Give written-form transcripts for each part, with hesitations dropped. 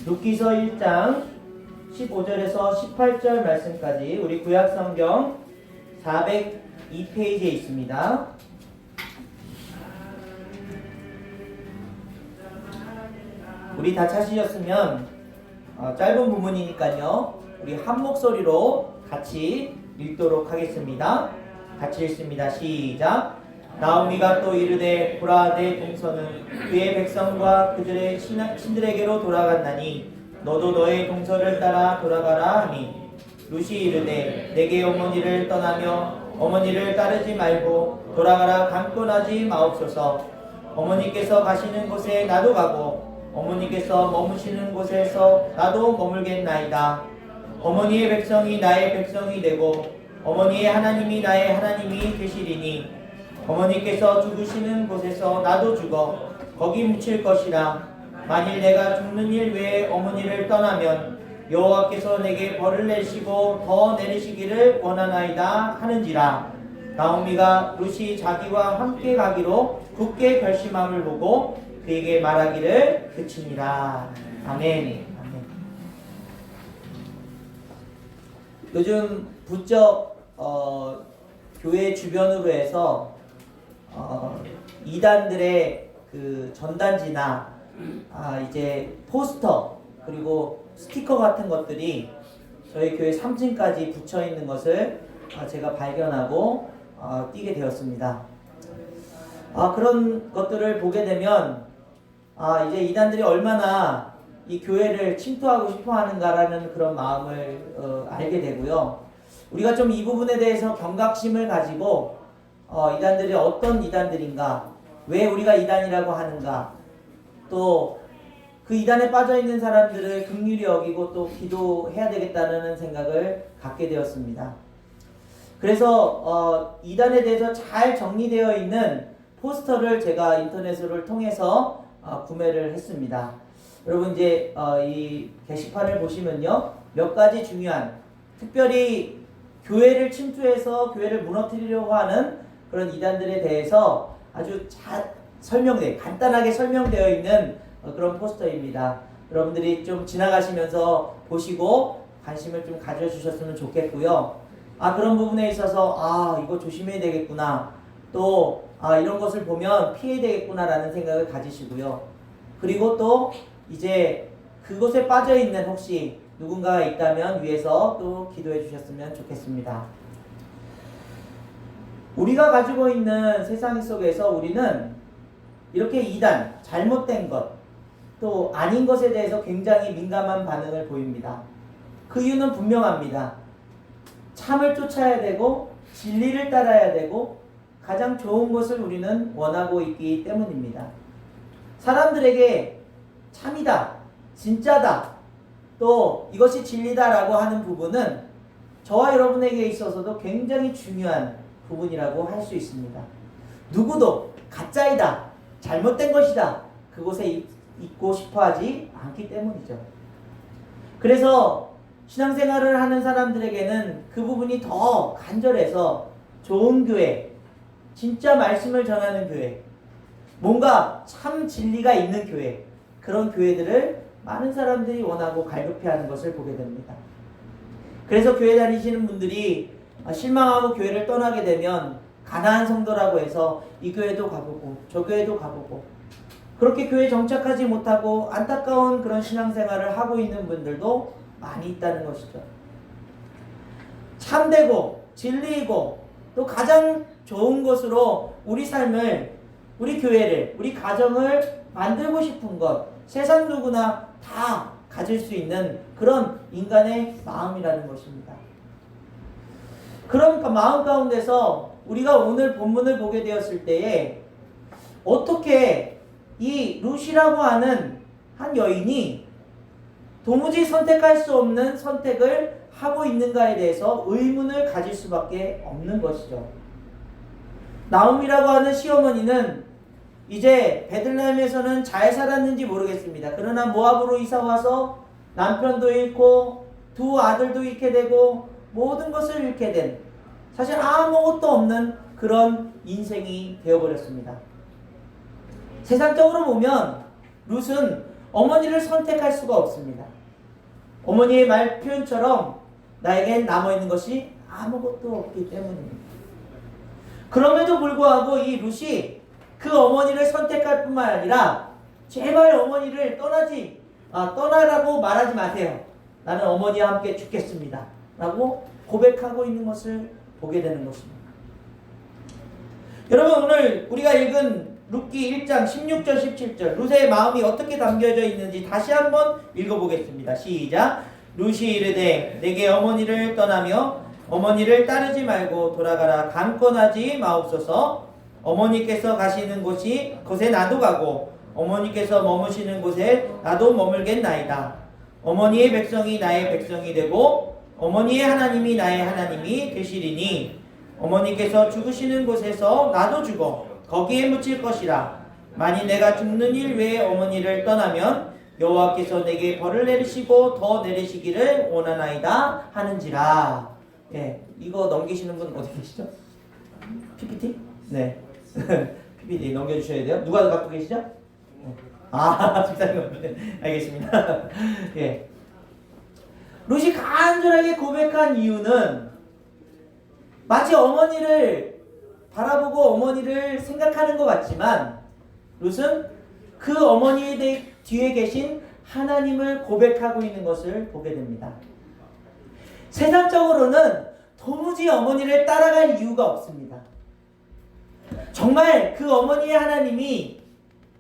룻기서 1장 15절에서 18절 말씀까지 우리 구약성경 402페이지에 있습니다. 우리 다 찾으셨으면 짧은 부분이니까요. 우리 한 목소리로 같이 읽도록 하겠습니다. 같이 읽습니다. 시작. 나오미가 또 이르되 보라 내 동서는 그의 백성과 그들의 신들에게로 돌아갔나니 너도 너의 동서를 따라 돌아가라 하니 룻이 이르되 내게 어머니를 떠나며 어머니를 따르지 말고 돌아가라 강권하지 마옵소서. 어머니께서 가시는 곳에 나도 가고 어머니께서 머무시는 곳에서 나도 머물겠나이다. 어머니의 백성이 나의 백성이 되고 어머니의 하나님이 나의 하나님이 되시리니 어머니께서 죽으시는 곳에서 나도 죽어 거기 묻힐 것이라. 만일 내가 죽는 일 외에 어머니를 떠나면 여호와께서 내게 벌을 내시고 더 내리시기를 원하나이다 하는지라. 나오미가 룻이 자기와 함께 가기로 굳게 결심함을 보고 그에게 말하기를 그치니라. 아멘. 아멘. 요즘 부쩍 교회 주변으로 해서 이단들의 그 전단지나 이제 포스터 그리고 스티커 같은 것들이 저희 교회 3층까지 붙여 있는 것을 제가 발견하고 띄게 되었습니다. 그런 것들을 보게 되면 이제 이단들이 얼마나 이 교회를 침투하고 싶어 하는가라는 그런 마음을 알게 되고요. 우리가 좀 이 부분에 대해서 경각심을 가지고 이단들이 어떤 이단들인가, 왜 우리가 이단이라고 하는가, 또 그 이단에 빠져있는 사람들을 긍휼히 여기고 또 기도해야 되겠다는 생각을 갖게 되었습니다. 그래서 이단에 대해서 잘 정리되어 있는 포스터를 제가 인터넷을 통해서 구매를 했습니다. 여러분 이제 이 게시판을 보시면요, 몇 가지 중요한, 특별히 교회를 침투해서 교회를 무너뜨리려고 하는 그런 이단들에 대해서 아주 간단하게 설명되어 있는 그런 포스터입니다. 여러분들이 좀 지나가시면서 보시고 관심을 좀 가져주셨으면 좋겠고요. 그런 부분에 있어서 이거 조심해야 되겠구나, 또 이런 것을 보면 피해야 되겠구나라는 생각을 가지시고요. 그리고 또 이제 그곳에 빠져있는 혹시 누군가가 있다면 위에서 또 기도해 주셨으면 좋겠습니다. 우리가 가지고 있는 세상 속에서 우리는 이렇게 이단, 잘못된 것, 또 아닌 것에 대해서 굉장히 민감한 반응을 보입니다. 그 이유는 분명합니다. 참을 쫓아야 되고 진리를 따라야 되고 가장 좋은 것을 우리는 원하고 있기 때문입니다. 사람들에게 참이다, 진짜다, 또 이것이 진리다라고 하는 부분은 저와 여러분에게 있어서도 굉장히 중요한 부분이라고 할 수 있습니다. 누구도 가짜이다, 잘못된 것이다, 그곳에 있고 싶어하지 않기 때문이죠. 그래서 신앙생활을 하는 사람들에게는 그 부분이 더 간절해서 좋은 교회, 진짜 말씀을 전하는 교회, 뭔가 참 진리가 있는 교회, 그런 교회들을 많은 사람들이 원하고 갈급해하는 것을 보게 됩니다. 그래서 교회 다니시는 분들이 실망하고 교회를 떠나게 되면 가난한 성도라고 해서 이 교회도 가보고 저 교회도 가보고 그렇게 교회에 정착하지 못하고 안타까운 그런 신앙생활을 하고 있는 분들도 많이 있다는 것이죠. 참되고 진리이고 또 가장 좋은 것으로 우리 삶을, 우리 교회를, 우리 가정을 만들고 싶은 것, 세상 누구나 다 가질 수 있는 그런 인간의 마음이라는 것입니다. 그러니까 마음 가운데서 우리가 오늘 본문을 보게 되었을 때에 어떻게 이 룻이라고 하는 한 여인이 도무지 선택할 수 없는 선택을 하고 있는가에 대해서 의문을 가질 수밖에 없는 것이죠. 나오미라고 하는 시어머니는 이제 베들레헴에서는 잘 살았는지 모르겠습니다. 그러나 모압으로 이사와서 남편도 잃고 두 아들도 잃게 되고 모든 것을 잃게 된, 사실 아무것도 없는 그런 인생이 되어버렸습니다. 세상적으로 보면 룻은 어머니를 선택할 수가 없습니다. 어머니의 말 표현처럼 나에겐 남아있는 것이 아무것도 없기 때문입니다. 그럼에도 불구하고 이 룻이 그 어머니를 선택할 뿐만 아니라 제발 어머니를 떠나라고 말하지 마세요. 나는 어머니와 함께 죽겠습니다. 라고 고백하고 있는 것을 보게 되는 것입니다. 여러분, 오늘 우리가 읽은 룻기 1장 16절 17절 룻의 마음이 어떻게 담겨져 있는지 다시 한번 읽어보겠습니다. 시작. 룻이 이르되 내게 어머니를 떠나며 어머니를 따르지 말고 돌아가라. 강권하지 마옵소서. 어머니께서 가시는 곳에 나도 가고 어머니께서 머무시는 곳에 나도 머물겠나이다. 어머니의 백성이 나의 백성이 되고 어머니의 하나님이 나의 하나님이 되시리니 어머니께서 죽으시는 곳에서 나도 죽어 거기에 묻힐 것이라. 만일 내가 죽는 일 외에 어머니를 떠나면 여호와께서 내게 벌을 내리시고 더 내리시기를 원하나이다 하는지라. 예, 이거 넘기시는 분 어디 계시죠? PPT? 네. PPT 넘겨주셔야 돼요. 누가 갖고 계시죠? 집사님. 알겠습니다. 예. 룻이 간절하게 고백한 이유는 마치 어머니를 바라보고 어머니를 생각하는 것 같지만 룻은 그 어머니의 뒤에 계신 하나님을 고백하고 있는 것을 보게 됩니다. 세상적으로는 도무지 어머니를 따라갈 이유가 없습니다. 정말 그 어머니의 하나님이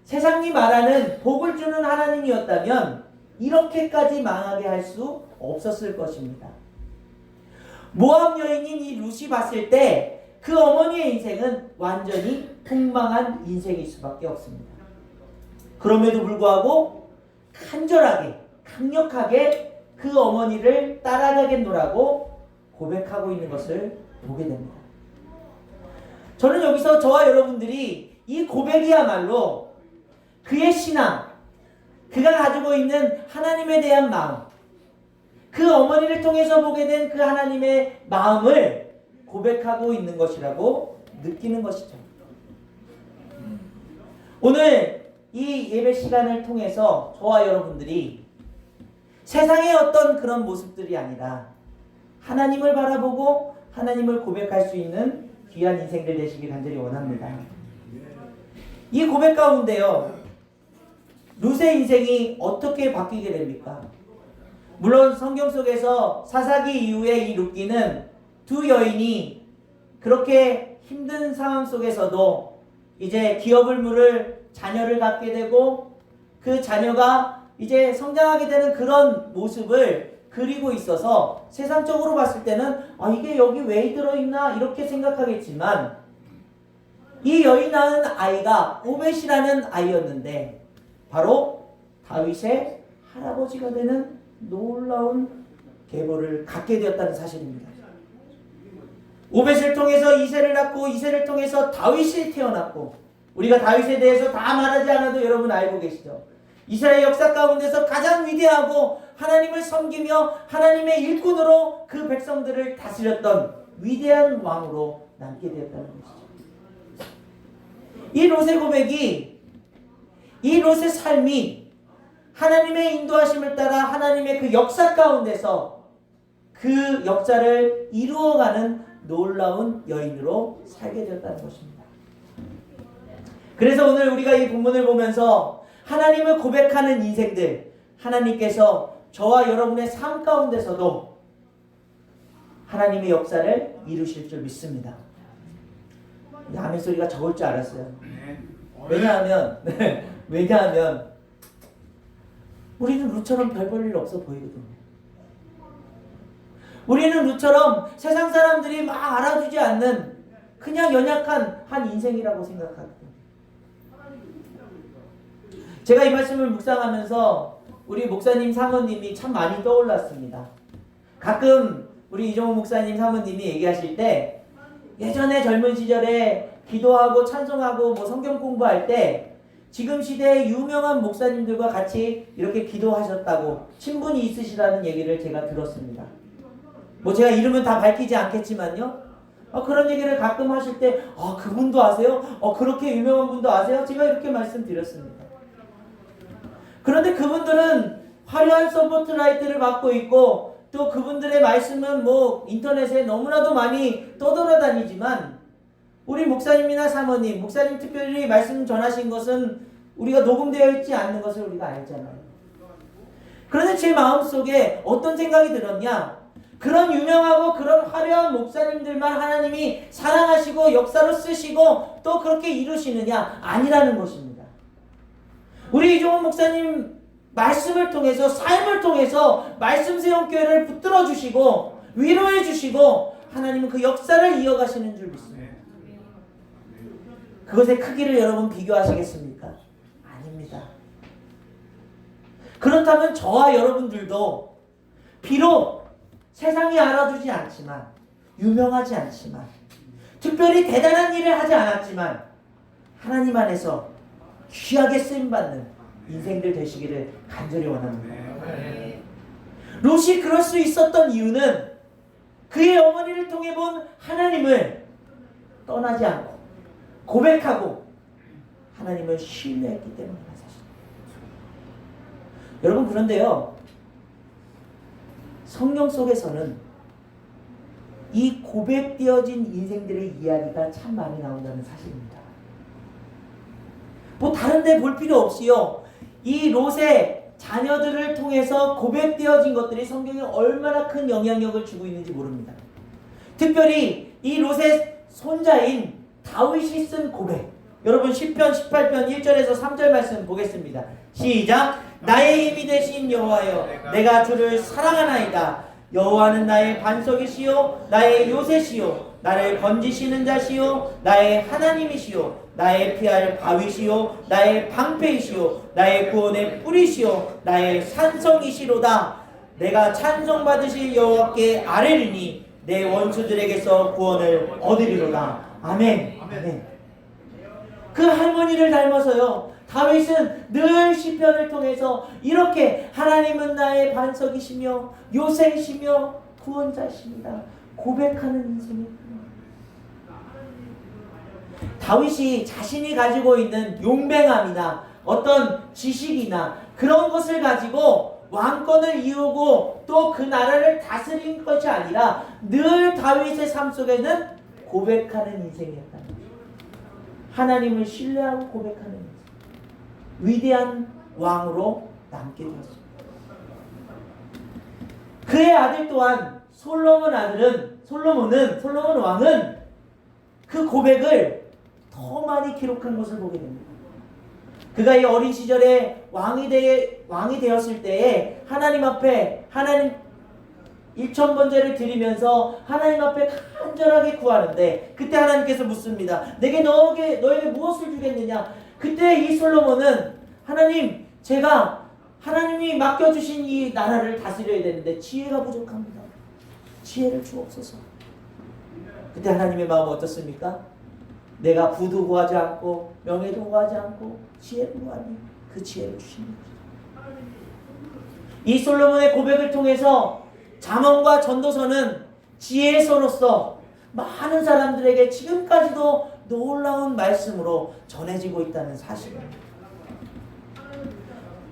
세상이 말하는 복을 주는 하나님이었다면 이렇게까지 망하게 할 수 없었을 것입니다. 모압 여인인 이 룻이 봤을 때 그 어머니의 인생은 완전히 폭망한 인생일 수밖에 없습니다. 그럼에도 불구하고 간절하게 강력하게 그 어머니를 따라가겠노라고 고백하고 있는 것을 보게 됩니다. 저는 여기서 저와 여러분들이 이 고백이야말로 그의 신앙, 그가 가지고 있는 하나님에 대한 마음, 그 어머니를 통해서 보게 된 그 하나님의 마음을 고백하고 있는 것이라고 느끼는 것이죠. 오늘 이 예배 시간을 통해서 저와 여러분들이 세상의 어떤 그런 모습들이 아니라 하나님을 바라보고 하나님을 고백할 수 있는 귀한 인생들 되시길 간절히 원합니다. 이 고백 가운데요, 룻의 인생이 어떻게 바뀌게 됩니까? 물론 성경 속에서 사사기 이후에 이 룻기는 두 여인이 그렇게 힘든 상황 속에서도 이제 기업을 물을 자녀를 갖게 되고 그 자녀가 이제 성장하게 되는 그런 모습을 그리고 있어서 세상적으로 봤을 때는 이게 여기 왜 들어있나 이렇게 생각하겠지만 이 여인 낳은 아이가 오벳이라는 아이였는데 바로 다윗의 할아버지가 되는 놀라운 계보를 갖게 되었다는 사실입니다. 오벳을 통해서 이새를 낳고 이새를 통해서 다윗이 태어났고 우리가 다윗에 대해서 다 말하지 않아도 여러분 알고 계시죠? 이스라엘 역사 가운데서 가장 위대하고 하나님을 섬기며 하나님의 일꾼으로 그 백성들을 다스렸던 위대한 왕으로 남게 되었다는 것이죠. 이 롯의 고백이, 이 롯의 삶이 하나님의 인도하심을 따라 하나님의 그 역사 가운데서 그 역사를 이루어가는 놀라운 여인으로 살게 되었다는 것입니다. 그래서 오늘 우리가 이 본문을 보면서 하나님을 고백하는 인생들, 하나님께서 저와 여러분의 삶 가운데서도 하나님의 역사를 이루실 줄 믿습니다. 아멘 소리가 적을 줄 알았어요. 왜냐하면 우리는 룻처럼 별 볼 일 없어 보이거든요. 우리는 룻처럼 세상 사람들이 막 알아주지 않는 그냥 연약한 한 인생이라고 생각하거든요. 제가 이 말씀을 묵상하면서 우리 목사님 사모님이 참 많이 떠올랐습니다. 가끔 우리 이종호 목사님 사모님이 얘기하실 때 예전에 젊은 시절에 기도하고 찬송하고 성경 공부할 때 지금 시대의 유명한 목사님들과 같이 이렇게 기도하셨다고 친분이 있으시다는 얘기를 제가 들었습니다. 제가 이름은 다 밝히지 않겠지만요. 그런 얘기를 가끔 하실 때 그분도 아세요? 그렇게 유명한 분도 아세요? 제가 이렇게 말씀드렸습니다. 그런데 그분들은 화려한 서포트라이트를 받고 있고 또 그분들의 말씀은 뭐 인터넷에 너무나도 많이 떠돌아다니지만 우리 목사님이나 사모님, 목사님 특별히 말씀 전하신 것은 우리가 녹음되어 있지 않는 것을 우리가 알잖아요. 그런데 제 마음속에 어떤 생각이 들었냐? 그런 유명하고 그런 화려한 목사님들만 하나님이 사랑하시고 역사로 쓰시고 또 그렇게 이루시느냐? 아니라는 것입니다. 우리 이종원 목사님 말씀을 통해서, 삶을 통해서 말씀 세움교회를 붙들어 주시고 위로해 주시고 하나님은 그 역사를 이어가시는 줄 믿습니다. 그것의 크기를 여러분 비교하시겠습니까? 아닙니다. 그렇다면 저와 여러분들도 비록 세상이 알아주지 않지만, 유명하지 않지만, 특별히 대단한 일을 하지 않았지만 하나님 안에서 귀하게 쓰임받는 인생들 되시기를 간절히 원합니다. 롯이 그럴 수 있었던 이유는 그의 어머니를 통해 본 하나님을 떠나지 않고 고백하고 하나님을 신뢰했기 때문이라는 사실입니다. 여러분, 그런데요, 성경 속에서는 이 고백되어진 인생들의 이야기가 참 많이 나온다는 사실입니다. 뭐 다른 데 볼 필요 없이요, 이 롯의 자녀들을 통해서 고백되어진 것들이 성경에 얼마나 큰 영향력을 주고 있는지 모릅니다. 특별히 이 롯의 손자인 다윗이 쓴 고백, 여러분 시편 18편 1절에서 3절 말씀 보겠습니다. 시작. 나의 힘이 되신 여호와여, 내가 주를 사랑하나이다. 여호와는 나의 반석이시요 나의 요새시요 나를 건지시는 자시요 나의 하나님이시요 나의 피할 바위시요 나의 방패이시요 나의 구원의 뿌리시요 나의 산성이시로다. 내가 찬송받으실 여호와께 아뢰리니 내 원수들에게서 구원을 얻으리로다. 아멘. 아멘. 그 할머니를 닮아서요, 다윗은 늘 시편을 통해서 이렇게 하나님은 나의 반석이시며 요새이시며 구원자십니다 고백하는 인생입니다. 다윗이 자신이 가지고 있는 용맹함이나 어떤 지식이나 그런 것을 가지고 왕권을 이루고 또 그 나라를 다스린 것이 아니라 늘 다윗의 삶 속에는 고백하는 인생이었다는 거죠. 하나님을 신뢰하고 고백하는 인생, 위대한 왕으로 남게 되었습니다. 그의 아들 또한 솔로몬 왕은 그 고백을 더 많이 기록한 것을 보게 됩니다. 그가 이 어린 시절에 왕이 되었을 때에 하나님 앞에 일천번제를 드리면서 하나님 앞에 간절하게 구하는데 그때 하나님께서 묻습니다. 내게 너에게 무엇을 주겠느냐? 그때 이 솔로몬은 하나님, 제가 하나님이 맡겨주신 이 나라를 다스려야 되는데 지혜가 부족합니다. 지혜를 주옵소서. 그때 하나님의 마음은 어떻습니까? 내가 부도 구하지 않고 명예도 구하지 않고 지혜를 구하니 그 지혜를 주시는 거죠. 이 솔로몬의 고백을 통해서 잠언과 전도서는 지혜서로서 많은 사람들에게 지금까지도 놀라운 말씀으로 전해지고 있다는 사실입니다.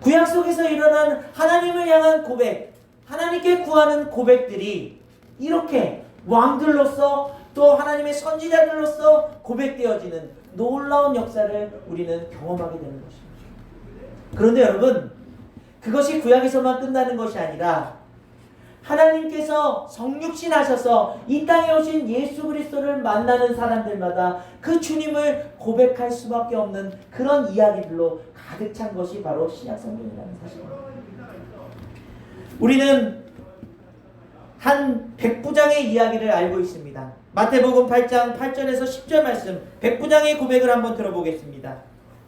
구약 속에서 일어난 하나님을 향한 고백, 하나님께 구하는 고백들이 이렇게 왕들로서 또 하나님의 선지자들로서 고백되어지는 놀라운 역사를 우리는 경험하게 되는 것입니다. 그런데 여러분, 그것이 구약에서만 끝나는 것이 아니라 하나님께서 성육신 하셔서 이 땅에 오신 예수 그리스도를 만나는 사람들마다 그 주님을 고백할 수밖에 없는 그런 이야기들로 가득 찬 것이 바로 신약 성경이라는 사실입니다. 우리는 한 백부장의 이야기를 알고 있습니다. 마태복음 8장 8절에서 10절 말씀, 백부장의 고백을 한번 들어보겠습니다.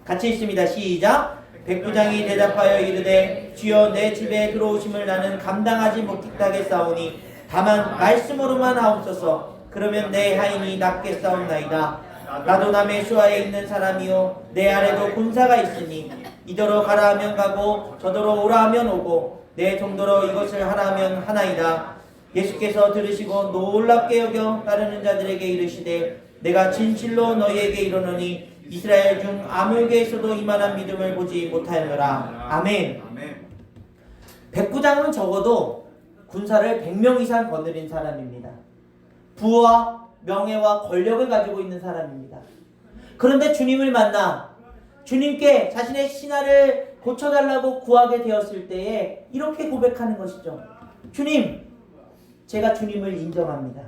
같이 읽습니다. 시작. 백부장이 대답하여 이르되 주여, 내 집에 들어오심을 나는 감당하지 못하겠사오니 다만 말씀으로만 하옵소서. 그러면 내 하인이 낫겠사옵나이다. 나도 남의 수하에 있는 사람이요 내 아래도 군사가 있으니 이더러 가라 하면 가고 저더러 오라 하면 오고 내 정도로 이것을 하라 하면 하나이다. 예수께서 들으시고 놀랍게 여겨 따르는 자들에게 이르시되 내가 진실로 너희에게 이르노니 이스라엘 중 아무에게서도 이만한 믿음을 보지 못하였노라. 아멘. 백부장은 적어도 군사를 100명 이상 거느린 사람입니다. 부와 명예와 권력을 가지고 있는 사람입니다. 그런데 주님을 만나 주님께 자신의 신하를 고쳐달라고 구하게 되었을 때에 이렇게 고백하는 것이죠. 주님, 제가 주님을 인정합니다.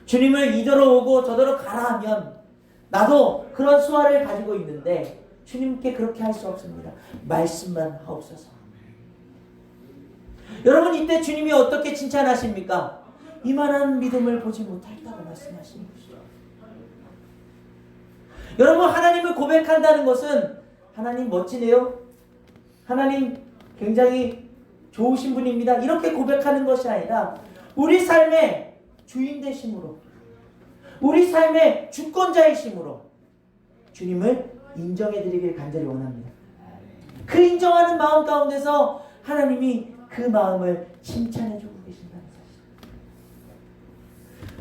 주님을 이더러 오고 저더러 가라 하면 나도 그런 수화를 가지고 있는데 주님께 그렇게 할 수 없습니다. 말씀만 하옵소서. 여러분, 이때 주님이 어떻게 칭찬하십니까? 이만한 믿음을 보지 못했다고 말씀하시는 것이죠. 여러분, 하나님을 고백한다는 것은 하나님 멋지네요. 하나님 굉장히 좋으신 분입니다. 이렇게 고백하는 것이 아니라 우리 삶의 주인 되심으로, 우리 삶의 주권자이심으로 주님을 인정해드리길 간절히 원합니다. 그 인정하는 마음 가운데서 하나님이 그 마음을 칭찬해주고 계신다는 사실.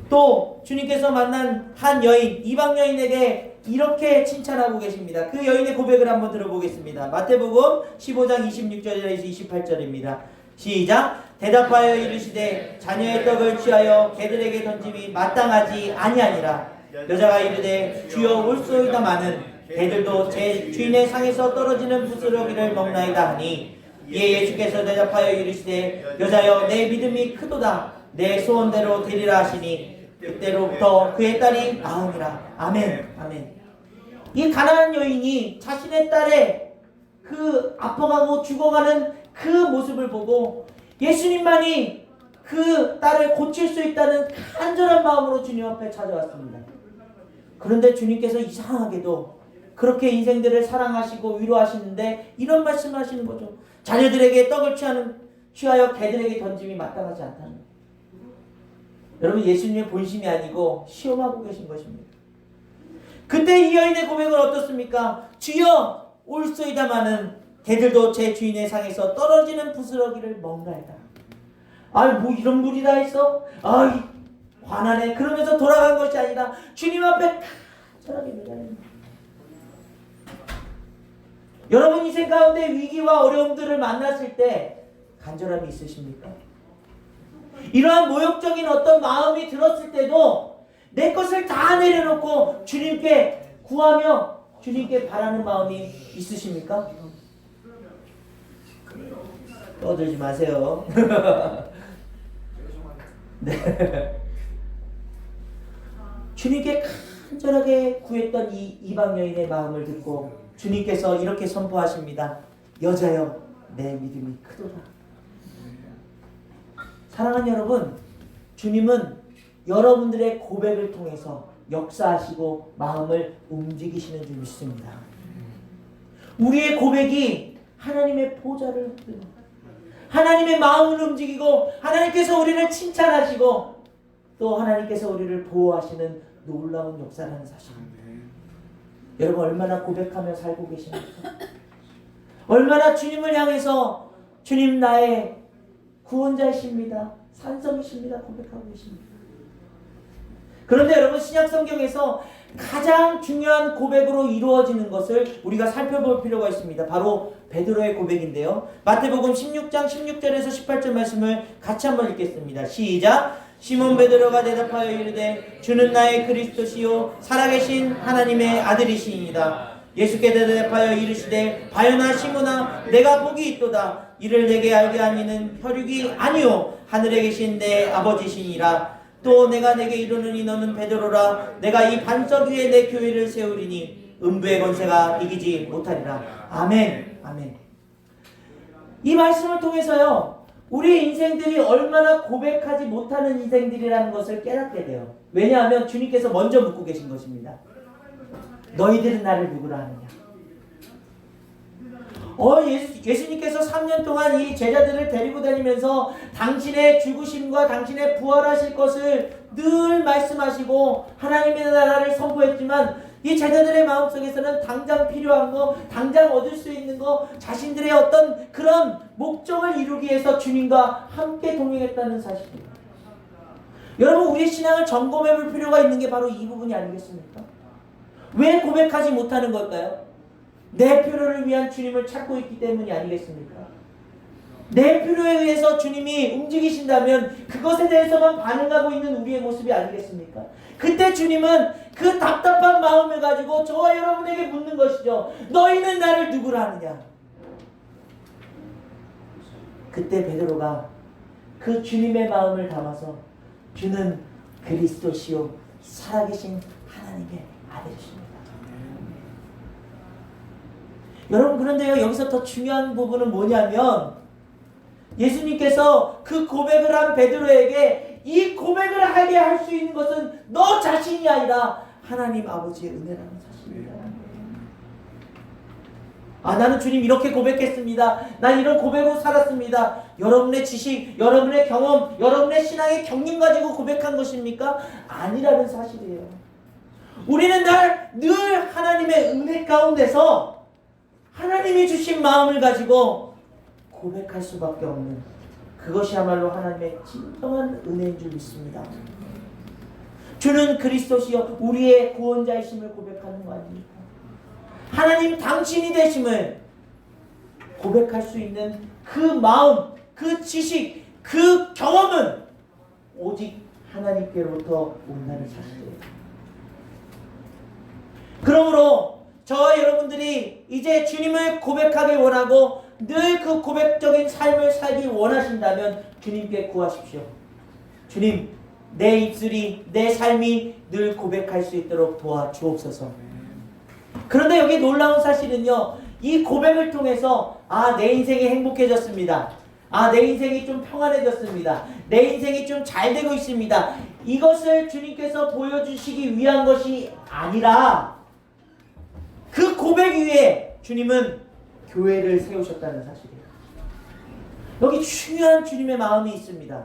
또 주님께서 만난 한 여인, 이방 여인에게 이렇게 칭찬하고 계십니다. 그 여인의 고백을 한번 들어보겠습니다. 마태복음 15장 26절에서 28절입니다. 시작. 대답하여 이르시되 자녀의 떡을 취하여 개들에게 던짐이 마땅하지 아니하니라. 여자가 이르되 주여 올소이다마는 개들도 제 주인의 상에서 떨어지는 부스러기를 먹나이다 하니, 이에 예수께서 대답하여 이르시되 여자여 내 믿음이 크도다. 내 소원대로 되리라 하시니 그때로부터 그의 딸이 나으니라. 아멘. 아멘. 이 가난한 여인이 자신의 딸의 그 아파가고 죽어가는 그 모습을 보고 예수님만이 그 딸을 고칠 수 있다는 간절한 마음으로 주님 앞에 찾아왔습니다. 그런데 주님께서 이상하게도 그렇게 인생들을 사랑하시고 위로하시는데 이런 말씀을 하시는 거죠. 자녀들에게 떡을 취하여 개들에게 던짐이 마땅하지 않다는 거예요. 여러분, 예수님의 본심이 아니고 시험하고 계신 것입니다. 그때 이 여인의 고백은 어떻습니까? 주여 올소이다마는 개들도 제 주인의 상에서 떨어지는 부스러기를 먹나이다. 아이, 뭐 이런 물이 다 있어? 아이, 화나네. 그러면서 돌아간 것이 아니라 주님 앞에 간절하게 매달립니다. 여러분, 인생 가운데 위기와 어려움들을 만났을 때 간절함이 있으십니까? 이러한 모욕적인 어떤 마음이 들었을 때도 내 것을 다 내려놓고 주님께 구하며 주님께 바라는 마음이 있으십니까? 떠들지 마세요. 네. 주님께 간절하게 구했던 이 이방 여인의 마음을 듣고 주님께서 이렇게 선포하십니다. 여자여 내 믿음이 크도다. 사랑하는 여러분, 주님은 여러분들의 고백을 통해서 역사하시고 마음을 움직이시는 줄 믿습니다. 우리의 고백이 하나님의 보좌를 흔들고 하나님의 마음을 움직이고 하나님께서 우리를 칭찬하시고 또 하나님께서 우리를 보호하시는 놀라운 역사라는 사실입니다. 여러분, 얼마나 고백하며 살고 계십니까? 얼마나 주님을 향해서 주님 나의 구원자이십니다, 산성이십니다 고백하고 계십니다. 그런데 여러분, 신약성경에서 가장 중요한 고백으로 이루어지는 것을 우리가 살펴볼 필요가 있습니다. 바로 베드로의 고백인데요. 마태복음 16장 16절에서 18절 말씀을 같이 한번 읽겠습니다. 시작. 시몬 베드로가 대답하여 이르되 주는 나의 그리스도시요 살아계신 하나님의 아들이시니이다. 예수께 대답하여 이르시되 바요나 시몬아 내가 복이 있도다. 이를 내게 알게 하니는 혈육이 아니요 하늘에 계신 내 아버지시니라. 또 내가 내게 이르노니 너는 베드로라. 내가 이 반석 위에 내 교회를 세우리니 음부의 권세가 이기지 못하리라. 아멘. 아멘. 이 말씀을 통해서요, 우리 인생들이 얼마나 고백하지 못하는 인생들이라는 것을 깨닫게 돼요. 왜냐하면 주님께서 먼저 묻고 계신 것입니다. 너희들은 나를 누구라 하느냐? 예수님께서 3년 동안 이 제자들을 데리고 다니면서 당신의 죽으심과 당신의 부활하실 것을 늘 말씀하시고 하나님의 나라를 선포했지만 이 제자들의 마음속에서는 당장 필요한 거, 당장 얻을 수 있는 거, 자신들의 어떤 그런 목적을 이루기 위해서 주님과 함께 동행했다는 사실입니다. 여러분, 우리의 신앙을 점검해 볼 필요가 있는 게 바로 이 부분이 아니겠습니까? 왜 고백하지 못하는 걸까요? 내 필요를 위한 주님을 찾고 있기 때문이 아니겠습니까? 내 필요에 의해서 주님이 움직이신다면 그것에 대해서만 반응하고 있는 우리의 모습이 아니겠습니까? 그때 주님은 그 답답한 마음을 가지고 저와 여러분에게 묻는 것이죠. 너희는 나를 누구라 하느냐? 그때 베드로가 그 주님의 마음을 담아서 주는 그리스도시요 살아계신 하나님의 아들이십니다. 여러분, 그런데요, 여기서 더 중요한 부분은 뭐냐면 예수님께서 그 고백을 한 베드로에게 이 고백을 하게 할 수 있는 것은 너 자신이 아니라 하나님 아버지의 은혜라는 사실입니다. 나는 주님 이렇게 고백했습니다. 난 이런 고백으로 살았습니다. 여러분의 지식, 여러분의 경험, 여러분의 신앙의 경륜 가지고 고백한 것입니까? 아니라는 사실이에요. 우리는 늘 하나님의 은혜 가운데서 하나님이 주신 마음을 가지고 고백할 수밖에 없는, 그것이야말로 하나님의 진정한 은혜인 줄 믿습니다. 주는 그리스도시여 우리의 구원자이심을 고백하는 거 아닙니까? 하나님 당신이 되심을 고백할 수 있는 그 마음, 그 지식, 그 경험은 오직 하나님께로부터 온다는 사실이에요. 그러므로 저와 여러분들이 이제 주님을 고백하기 원하고 늘 그 고백적인 삶을 살기 원하신다면 주님께 구하십시오. 주님, 내 입술이, 내 삶이 늘 고백할 수 있도록 도와주옵소서. 그런데 여기 놀라운 사실은요, 이 고백을 통해서 내 인생이 행복해졌습니다. 내 인생이 좀 평안해졌습니다. 내 인생이 좀 잘 되고 있습니다. 이것을 주님께서 보여주시기 위한 것이 아니라 그 고백 위에 주님은 교회를 세우셨다는 사실이에요. 여기 중요한 주님의 마음이 있습니다.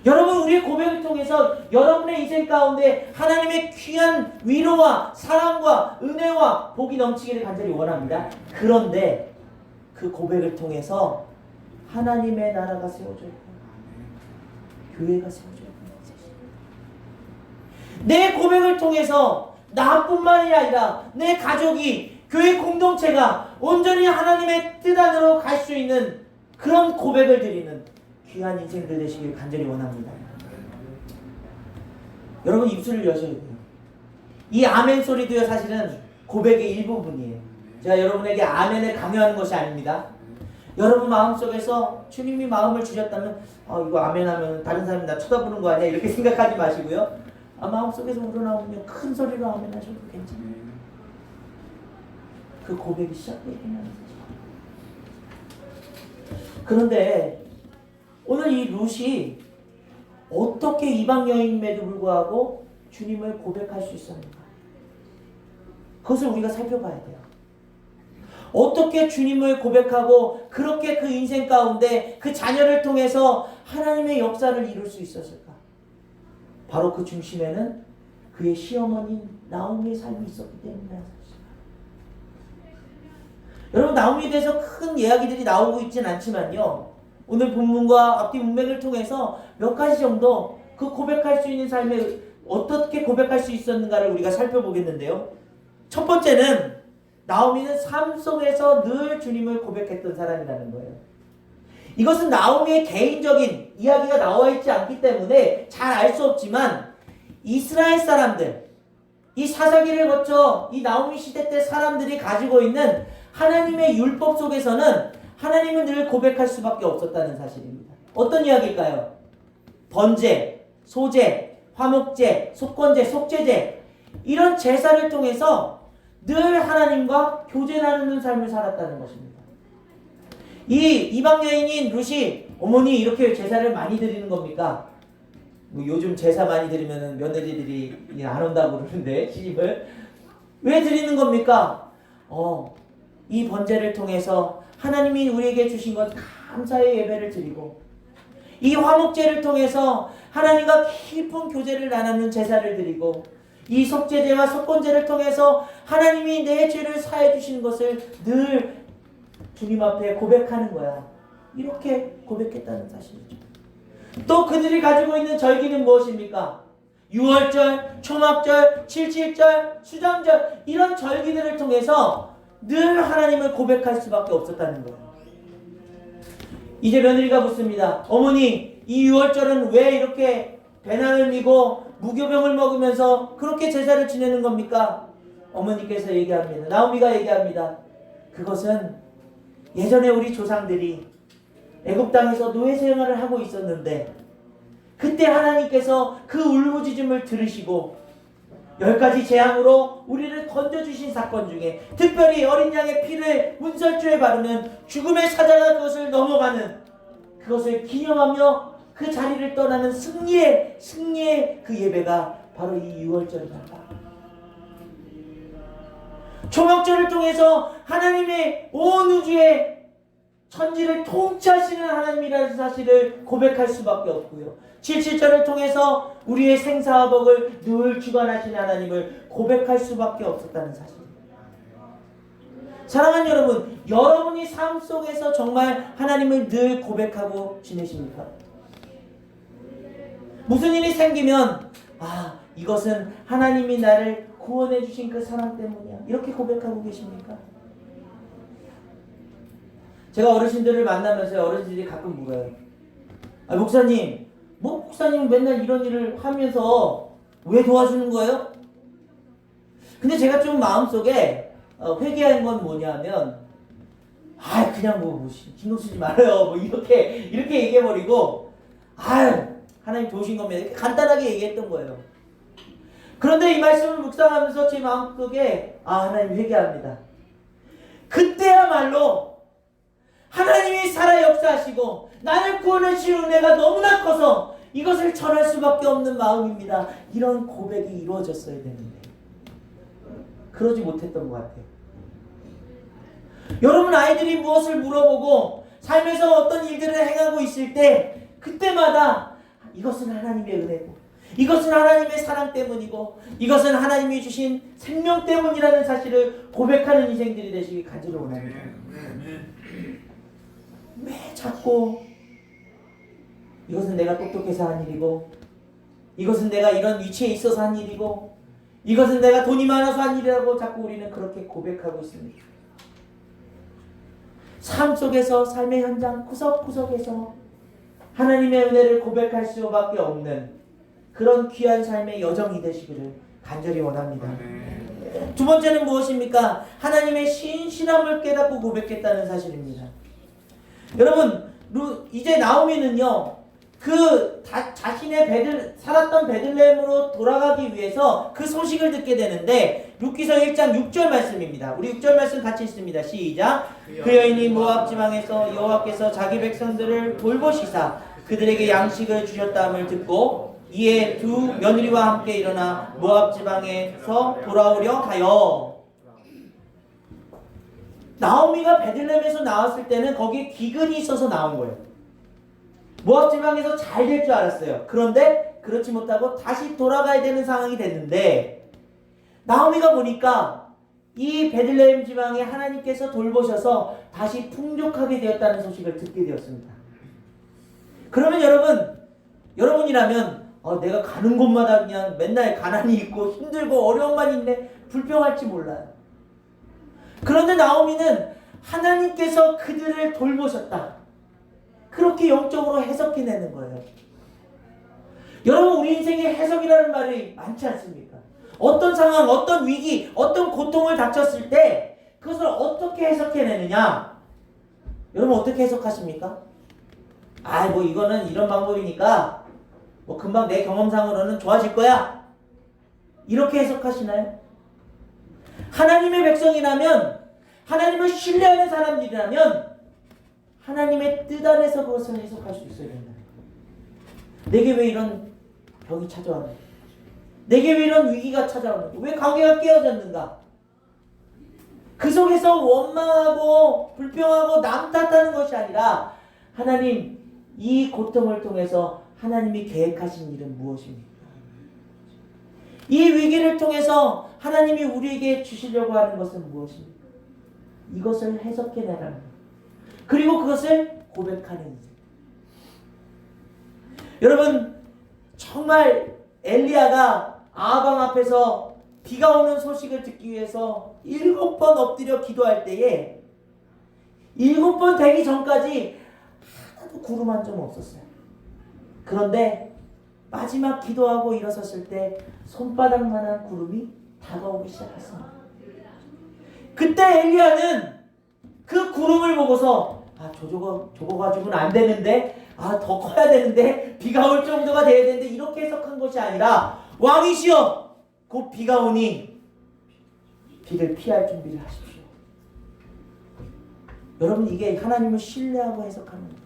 여러분, 우리의 고백을 통해서 여러분의 인생 가운데 하나님의 귀한 위로와 사랑과 은혜와 복이 넘치기를 간절히 원합니다. 그런데 그 고백을 통해서 하나님의 나라가 세워져야 돼요. 교회가 세워져야 돼요. 내 고백을 통해서 나뿐만이 아니라 내 가족이, 교회 공동체가 온전히 하나님의 뜻 안으로 갈 수 있는 그런 고백을 드리는 귀한 인생들 되시길 간절히 원합니다. 여러분, 입술을 여셔야 돼요. 이 아멘 소리도요, 사실은 고백의 일부분이에요. 제가 여러분에게 아멘을 강요하는 것이 아닙니다. 여러분 마음속에서 주님이 마음을 주셨다면 이거 아멘 하면 다른 사람이 나 쳐다보는 거 아니야? 이렇게 생각하지 마시고요. 마음속에서 우러나오면 큰 소리로 아멘 하셔도 괜찮아요. 그 고백이 시작되게 하는 거죠. 그런데 오늘 이 룻이 어떻게 이방 여인임에도 불구하고 주님을 고백할 수 있었는가? 그것을 우리가 살펴봐야 돼요. 어떻게 주님을 고백하고 그렇게 그 인생 가운데 그 자녀를 통해서 하나님의 역사를 이룰 수 있었을까? 바로 그 중심에는 그의 시어머니인 나오미의 삶이 있었기 때문이라는 사실. 여러분, 나오미에 대해서 큰 이야기들이 나오고 있진 않지만요, 오늘 본문과 앞뒤 문맥을 통해서 몇 가지 정도 그 고백할 수 있는 삶에 어떻게 고백할 수 있었는가를 우리가 살펴보겠는데요. 첫 번째는 나오미는 삶 속에서 늘 주님을 고백했던 사람이라는 거예요. 이것은 나오미의 개인적인 이야기가 나와 있지 않기 때문에 잘 알 수 없지만 이스라엘 사람들, 이 사사기를 거쳐 이 나오미 시대 때 사람들이 가지고 있는 하나님의 율법 속에서는 하나님은 늘 고백할 수밖에 없었다는 사실입니다. 어떤 이야기일까요? 번제, 소제, 화목제, 속건제, 속죄제, 이런 제사를 통해서 늘 하나님과 교제 나누는 삶을 살았다는 것입니다. 이 이방 여인인 룻이 어머니 이렇게 제사를 많이 드리는 겁니까? 요즘 제사 많이 드리면 며느리들이 안 온다고 그러는데 시집을 왜 드리는 겁니까? 이 번제를 통해서 하나님이 우리에게 주신 것 감사의 예배를 드리고, 이 화목제를 통해서 하나님과 깊은 교제를 나누는 제사를 드리고, 이 속죄제와 속건제를 통해서 하나님이 내 죄를 사해 주시는 것을 늘 주님 앞에 고백하는 거야. 이렇게 고백했다는 사실이죠. 또 그들이 가지고 있는 절기는 무엇입니까? 유월절, 초막절, 칠칠절, 수장절 이런 절기들을 통해서 늘 하나님을 고백할 수밖에 없었다는 거예요. 이제 며느리가 묻습니다. 어머니, 이 유월절은 왜 이렇게 배낭을 미고 무교병을 먹으면서 그렇게 제사를 지내는 겁니까? 어머니께서 얘기합니다. 나오미가 얘기합니다. 그것은 예전에 우리 조상들이 애굽 땅에서 노예 생활을 하고 있었는데 그때 하나님께서 그 울부짖음을 들으시고 10가지 재앙으로 우리를 건져주신 사건 중에 특별히 어린 양의 피를 문설주에 바르면 죽음의 사자가 그것을 넘어가는 그것을 기념하며 그 자리를 떠나는 승리의 그 예배가 바로 이 유월절이다. 초막절을 통해서 하나님의 온 우주의 천지를 통치하시는 하나님이라는 사실을 고백할 수밖에 없고요. 칠칠절을 통해서 우리의 생사화복을 늘 주관하시는 하나님을 고백할 수밖에 없었다는 사실입니다. 사랑하는 여러분, 여러분이 삶 속에서 정말 하나님을 늘 고백하고 지내십니까? 무슨 일이 생기면 이것은 하나님이 나를 구원해 주신 그 사랑 때문이야, 이렇게 고백하고 계십니까? 제가 어르신들을 만나면서 어르신들이 가끔 물어요. 목사님, 목사님 맨날 이런 일을 하면서 왜 도와주는 거예요? 근데 제가 좀 마음속에 회개한 건 뭐냐면 그냥 신경 쓰지 말아요, 이렇게 얘기해버리고 하나님 도우신 겁니다, 이렇게 간단하게 얘기했던 거예요. 그런데 이 말씀을 묵상하면서 제 마음속에 하나님 회개합니다. 그때야말로 하나님이 살아 역사하시고 나를 구원해 주신 은혜가 너무나 커서 이것을 전할 수밖에 없는 마음입니다, 이런 고백이 이루어졌어야 되는데 그러지 못했던 것 같아요. 여러분, 아이들이 무엇을 물어보고 삶에서 어떤 일들을 행하고 있을 때 그때마다 이것은 하나님의 은혜고 이것은 하나님의 사랑 때문이고 이것은 하나님이 주신 생명 때문이라는 사실을 고백하는 인생들이 되시길 간절히 원합니다. 왜 자꾸 이것은 내가 똑똑해서 한 일이고 이것은 내가 이런 위치에 있어서 한 일이고 이것은 내가 돈이 많아서 한 일이라고 자꾸 우리는 그렇게 고백하고 있습니다. 삶 속에서, 삶의 현장 구석구석에서 하나님의 은혜를 고백할 수밖에 없는 그런 귀한 삶의 여정이 되시기를 간절히 원합니다. 두 번째는 무엇입니까? 하나님의 신실함을 깨닫고 고백했다는 사실입니다. 여러분, 이제 나오미는요, 자신의 살았던 베들레헴으로 돌아가기 위해서 그 소식을 듣게 되는데 룻기서 1장 6절 말씀입니다. 우리 6절 말씀 같이 읽습니다. 시작. 그 여인이 모압 지방에서 여호와께서 자기 백성들을 돌보시사 그들에게 양식을 주셨다함을 듣고 이에 두 며느리와 함께 일어나 모압 지방에서 돌아오려 하여. 나오미가 베들레헴에서 나왔을 때는 거기에 기근이 있어서 나온 거예요. 모압 지방에서 잘 될 줄 알았어요. 그런데 그렇지 못하고 다시 돌아가야 되는 상황이 됐는데 나오미가 보니까 이 베들레헴 지방에 하나님께서 돌보셔서 다시 풍족하게 되었다는 소식을 듣게 되었습니다. 그러면 여러분이라면 내가 가는 곳마다 그냥 맨날 가난이 있고 힘들고 어려움만 있네, 불평할지 몰라요. 그런데 나오미는 하나님께서 그들을 돌보셨다, 그렇게 영적으로 해석해내는 거예요. 여러분, 우리 인생에 해석이라는 말이 많지 않습니까? 어떤 상황, 어떤 위기, 어떤 고통을 닥쳤을 때 그것을 어떻게 해석해내느냐? 여러분, 어떻게 해석하십니까? 이거는 이런 방법이니까 금방 내 경험상으로는 좋아질 거야, 이렇게 해석하시나요? 하나님의 백성이라면, 하나님을 신뢰하는 사람들이라면 하나님의 뜻 안에서 그것을 해석할 수 있어야 된다. 내게 왜 이런 병이 찾아왔는가? 내게 왜 이런 위기가 찾아왔는가? 왜 관계가 깨어졌는가? 그 속에서 원망하고 불평하고 남 탓하는 것이 아니라 하나님, 이 고통을 통해서 하나님이 계획하신 일은 무엇입니까? 이 위기를 통해서 하나님이 우리에게 주시려고 하는 것은 무엇입니까? 이것을 해석해내라는 것. 그리고 그것을 고백하는 인생. 여러분, 정말 엘리야가 아방 앞에서 비가 오는 소식을 듣기 위해서 7번 엎드려 기도할 때에 7번 되기 전까지 하나도 구름 한 점 없었어요. 그런데 마지막 기도하고 일어섰을 때 손바닥만한 구름이 다가오기 시작했습니다. 그때 엘리야는 그 구름을 보고서 저거 가지고는 안 되는데, 더 커야 되는데, 비가 올 정도가 돼야 되는데, 이렇게 해석한 것이 아니라, 왕이시여 곧 비가 오니 비를 피할 준비를 하십시오. 여러분, 이게 하나님을 신뢰하고 해석하는 거예요.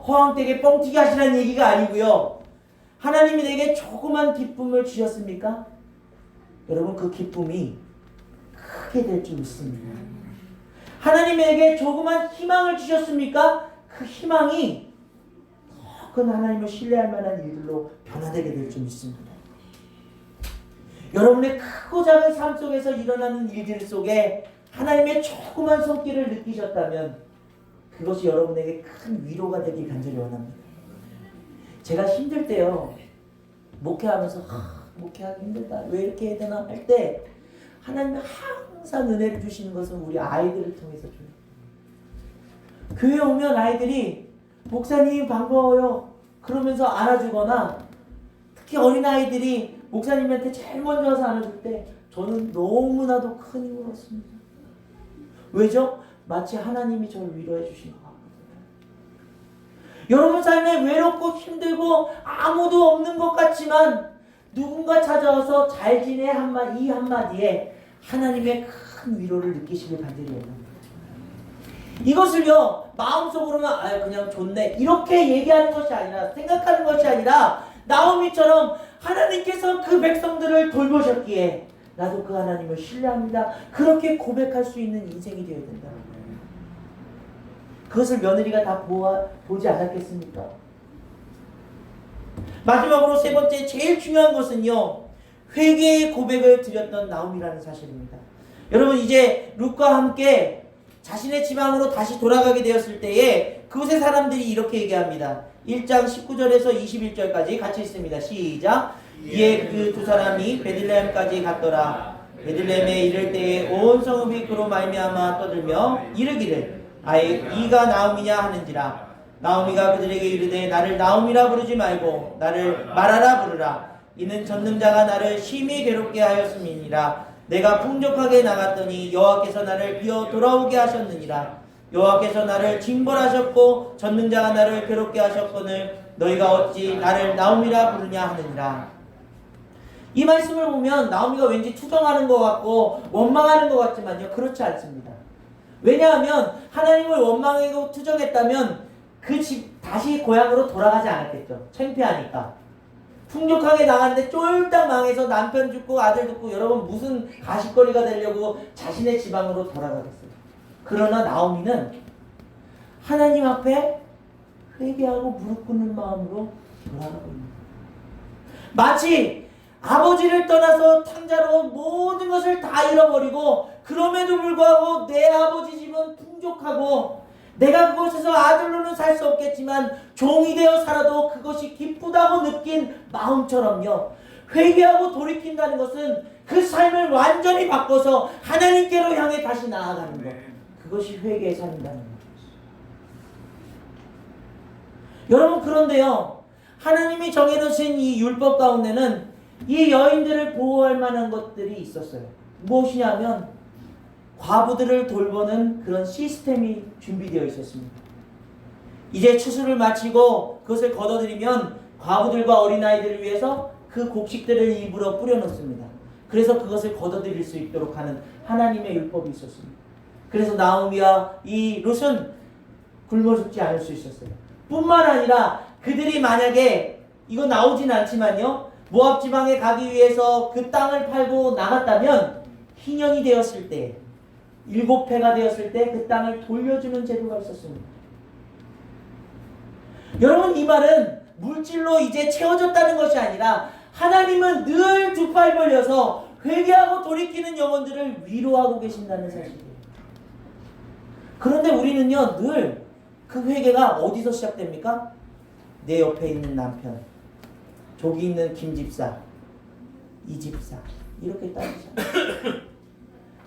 허황되게 뻥튀기 하시라는 얘기가 아니고요. 하나님이 내게 조그만 기쁨을 주셨습니까? 여러분, 그 기쁨이 크게 될 줄 믿습니다. 하나님에게 조그만 희망을 주셨습니까? 그 희망이 더 큰 하나님을 신뢰할 만한 일들로 변화되게 될 줄 믿습니다. 여러분의 크고 작은 삶 속에서 일어나는 일들 속에 하나님의 조그만 손길을 느끼셨다면 그것이 여러분에게 큰 위로가 되길 간절히 원합니다. 제가 힘들 때요, 목회하면서 목회하기 힘들다, 왜 이렇게 해야 되나 할 때 하나님이 항상 은혜를 주시는 것은 우리 아이들을 통해서 줘요. 교회 오면 아이들이 목사님 반가워요 그러면서 안아주거나, 특히 어린아이들이 목사님한테 제일 먼저 와서 안아줄 때 저는 너무나도 큰 힘을 얻습니다. 왜죠? 마치 하나님이 저를 위로해 주신 것 같거든요. 여러분 삶에 외롭고 힘들고 아무도 없는 것 같지만 누군가 찾아와서 잘 지내 이 한마디에 하나님의 큰 위로를 느끼시길 간절히 원합니다. 이것을요, 마음속으로만 그냥 좋네 이렇게 얘기하는 것이 아니라, 생각하는 것이 아니라, 나오미처럼 하나님께서 그 백성들을 돌보셨기에 나도 그 하나님을 신뢰합니다, 그렇게 고백할 수 있는 인생이 되어야 된다. 그것을 며느리가 다 보지 않았겠습니까? 마지막으로 세 번째, 제일 중요한 것은요, 회개의 고백을 드렸던 나오미라는 사실입니다. 여러분, 이제 룻과 함께 자신의 지방으로 다시 돌아가게 되었을 때에 그곳의 사람들이 이렇게 얘기합니다. 1장 19절에서 21절까지 같이 있습니다. 시작. 이에 그 두 사람이 베들레헴까지 갔더라. 베들레헴에 이를 때에 온 성읍이 그로 말미암아 떠들며 이르기를 이가 나오미냐 하는지라. 나오미가 그들에게 이르되 나를 나오미라 부르지 말고 나를 마라라 부르라. 이는 전능자가 나를 심히 괴롭게 하였음이니라. 내가 풍족하게 나갔더니 여호와께서 나를 비어 돌아오게 하셨느니라. 여호와께서 나를 징벌하셨고 전능자가 나를 괴롭게 하셨거늘 너희가 어찌 나를 나오미라 부르냐 하느니라. 이 말씀을 보면 나오미가 왠지 투정하는 것 같고 원망하는 것 같지만요, 그렇지 않습니다. 왜냐하면 하나님을 원망하고 투정했다면 그 집 다시 고향으로 돌아가지 않았겠죠. 창피하니까. 풍족하게 나갔는데 쫄딱 망해서 남편 죽고 아들 죽고 여러분 무슨 가십거리가 되려고 자신의 지방으로 돌아가겠어요. 그러나 나오미는 하나님 앞에 회개하고 무릎 꿇는 마음으로 돌아가고 있는 거예요. 마치 아버지를 떠나서 탕자로 모든 것을 다 잃어버리고 그럼에도 불구하고 내 아버지 집은 풍족하고 내가 그곳에서 아들로는 살 수 없겠지만 종이 되어 살아도 그것이 기쁘다고 느낀 마음처럼요. 회개하고 돌이킨다는 것은 그 삶을 완전히 바꿔서 하나님께로 향해 다시 나아가는 것. 그것이 회개의 삶이라는 것. 여러분, 그런데요, 하나님이 정해놓으신 이 율법 가운데는 이 여인들을 보호할 만한 것들이 있었어요. 무엇이냐면 과부들을 돌보는 그런 시스템이 준비되어 있었습니다. 이제 추수를 마치고 그것을 걷어들이면 과부들과 어린아이들을 위해서 그 곡식들을 입으로 뿌려놓습니다. 그래서 그것을 걷어들일 수 있도록 하는 하나님의 율법이 있었습니다. 그래서 나오미와 이 룻은 굶어 죽지 않을 수 있었어요. 뿐만 아니라 그들이 만약에 이거 나오진 않지만요, 모압 지방에 가기 위해서 그 땅을 팔고 나갔다면 희년이 되었을 때 7회가 되었을 때 그 땅을 돌려주는 제도가 있었습니다. 여러분, 이 말은 물질로 이제 채워졌다는 것이 아니라 하나님은 늘 두 팔 벌려서 회개하고 돌이키는 영혼들을 위로하고 계신다는 사실이에요. 그런데 우리는요, 늘 그 회개가 어디서 시작됩니까? 내 옆에 있는 남편, 저기 있는 김 집사, 이 집사 이렇게 따지잖아요.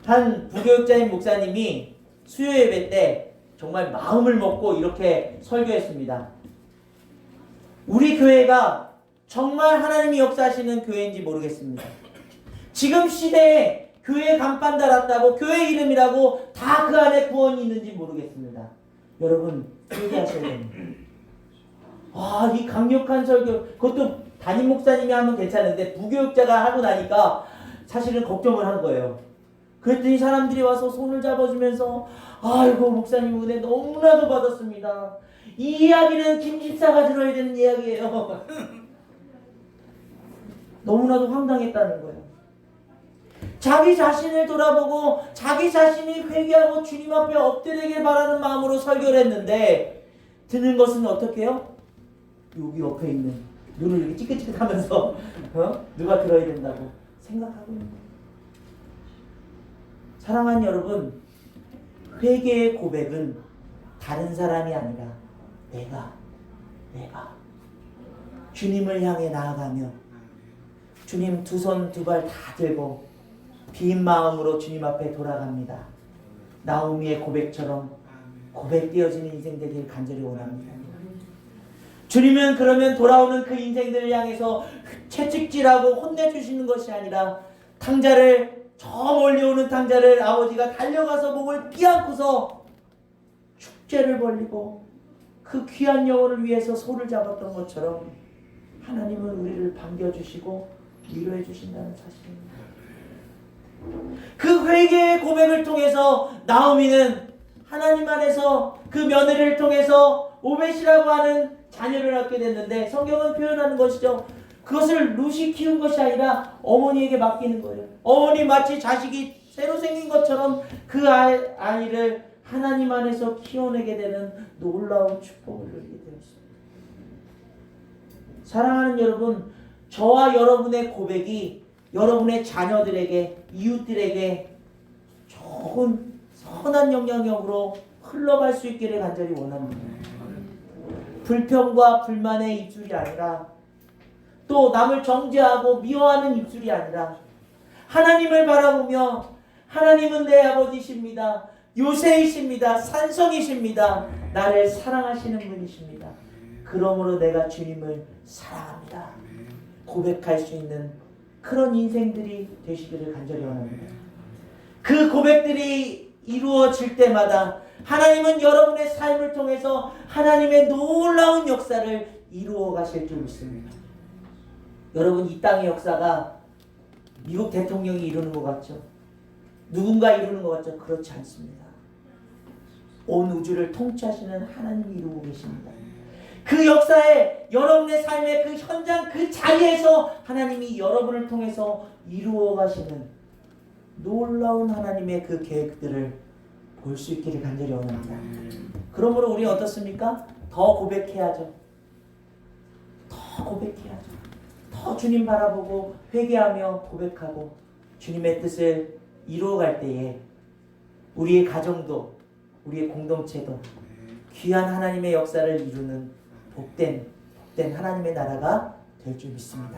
한 부교육자인 목사님이 수요 예배 때 정말 마음을 먹고 이렇게 설교했습니다. 우리 교회가 정말 하나님이 역사하시는 교회인지 모르겠습니다. 지금 시대에 교회 간판 달았다고 교회 이름이라고 다 그 안에 구원이 있는지 모르겠습니다. 여러분 회개하셔야 됩니다. 이 강력한 설교, 그것도 담임 목사님이 하면 괜찮은데 부교육자가 하고 나니까 사실은 걱정을 한 거예요. 그랬더니 사람들이 와서 손을 잡아주면서 아이고 목사님 은혜 너무나도 받았습니다. 이 이야기는 김 집사가 들어야 되는 이야기예요. 너무나도 황당했다는 거예요. 자기 자신을 돌아보고 자기 자신이 회개하고 주님 앞에 엎드리길 바라는 마음으로 설교를 했는데 드는 것은 어떻게 해요? 여기 옆에 있는 눈을 이렇게 찌긋찌긋하면서 누가 들어야 된다고 생각하고 있는 거예요. 사랑하는 여러분, 회개의 고백은 다른 사람이 아니라 내가 주님을 향해 나아가며 주님 두 손 두 발 다 들고 빈 마음으로 주님 앞에 돌아갑니다. 나오미의 고백처럼 고백되어지는 인생 되길 간절히 원합니다. 주님은 그러면 돌아오는 그 인생들을 향해서 채찍질하고 혼내주시는 것이 아니라 저 멀리 오는 탕자를 아버지가 달려가서 목을 삐안고서 축제를 벌리고 그 귀한 영혼을 위해서 소를 잡았던 것처럼 하나님은 우리를 반겨주시고 위로해 주신다는 사실입니다. 그 회개의 고백을 통해서 나오미는 하나님 안에서 그 며느리를 통해서 오벳이라고 하는 자녀를 얻게 됐는데 성경은 표현하는 것이죠. 그것을 룻이 키운 것이 아니라 어머니에게 맡기는 거예요. 어머니 마치 자식이 새로 생긴 것처럼 그 아이를 하나님 안에서 키워내게 되는 놀라운 축복을 누리게 되었습니다. 사랑하는 여러분, 저와 여러분의 고백이 여러분의 자녀들에게, 이웃들에게 좋은 선한 영향력으로 흘러갈 수 있기를 간절히 원합니다. 불평과 불만의 입술이 아니라 또 남을 정죄하고 미워하는 입술이 아니라 하나님을 바라보며 하나님은 내 아버지십니다. 요새이십니다. 산성이십니다. 나를 사랑하시는 분이십니다. 그러므로 내가 주님을 사랑합니다. 고백할 수 있는 그런 인생들이 되시기를 간절히 원합니다. 그 고백들이 이루어질 때마다 하나님은 여러분의 삶을 통해서 하나님의 놀라운 역사를 이루어 가실 줄 믿습니다. 여러분, 이 땅의 역사가 미국 대통령이 이루는 것 같죠? 누군가 이루는 것 같죠? 그렇지 않습니다. 온 우주를 통치하시는 하나님이 이루고 계십니다. 그 역사에 여러분의 삶의 그 현장 그 자리에서 하나님이 여러분을 통해서 이루어 가시는 놀라운 하나님의 그 계획들을 볼 수 있기를 간절히 원합니다. 그러므로 우리 어떻습니까? 더 고백해야죠. 더 고백해야죠. 더 주님 바라보고 회개하며 고백하고 주님의 뜻을 이루어갈 때에 우리의 가정도 우리의 공동체도 귀한 하나님의 역사를 이루는 복된 하나님의 나라가 될 줄 믿습니다.